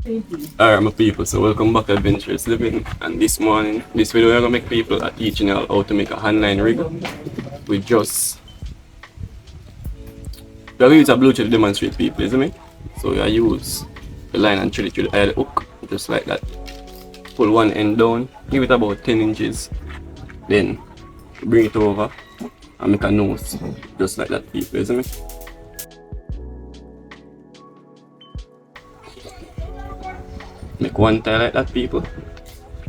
Alright my people, so welcome back to Adventurous Living, and this morning, this video we're gonna make people are teaching you how to make a handline rig with just we're gonna use a Bluetooth to demonstrate people, isn't it? So we use the line and thread it through the eye of the hook, just like that. Pull one end down, give it about 10 inches, then bring it over and make a nose, just like that people, isn't it? Make one tie like that people.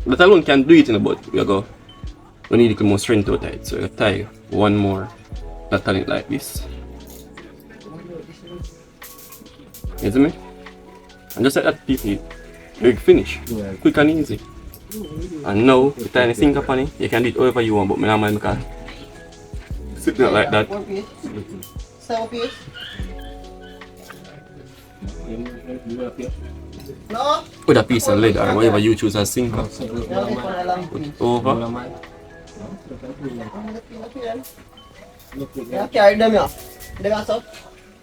That alone can do it in the butt. We need a little more strength to tie it. So you tie one more that tie it like this. You see me? And just like that people, you finish. Yeah. Quick and easy. And now the tiny sink upon it, you can do it however you want, but me normally make a sit down like that. No. With a piece of lead or whatever you choose as sinker. Put it over.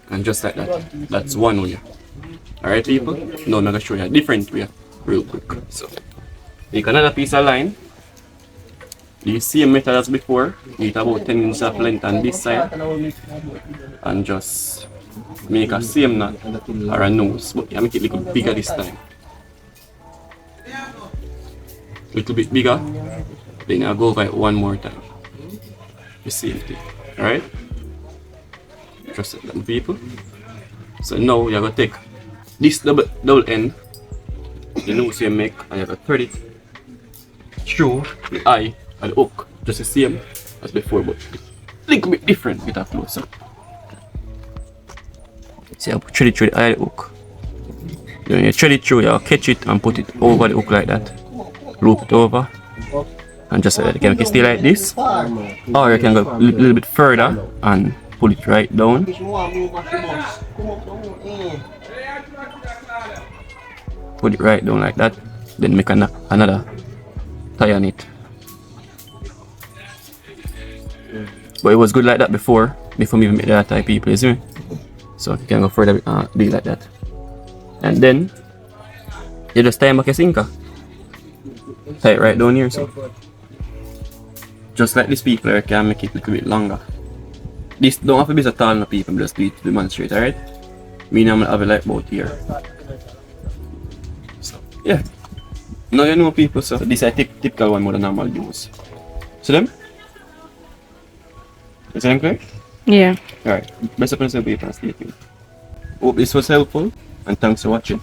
And just like that. That's one way. Alright people? Now I'm gonna show you a different way real quick. So take another piece of line. The same method as before. Get about 10 inches of length on this side. And just make a same knot or a nose, but you make it a little bigger this time. A little bit bigger, then I'll go over it one more time. The same thing, alright? Just like that people. So now you're going to take this double end, the nose you make, and you're going to thread it through the eye and the hook, just the same as before, but a little bit different with a closer. See, I thread it through the eye of the hook. Then you thread it through, you catch it and put it over the hook like that. Loop it over. And just like that. You can make it stay like this. Or you can go a little bit further and pull it right down. Put it right down like that. Then make another tie on it. But it was good like that before me even make that tie people, you see me? So you can go further big like that. And then you just tie back your sinker. Tie it right down here, so just like this people I can make it a little bit longer. This don't have to be so tall no people, just do it to demonstrate, alright? Me now I'm gonna have it like about here. So yeah. Now you know people, so this is a typical one more than normal use. See them? Is that clear? Yeah. Alright. Best of luck people and stay tuned. Hope this was helpful and thanks for watching.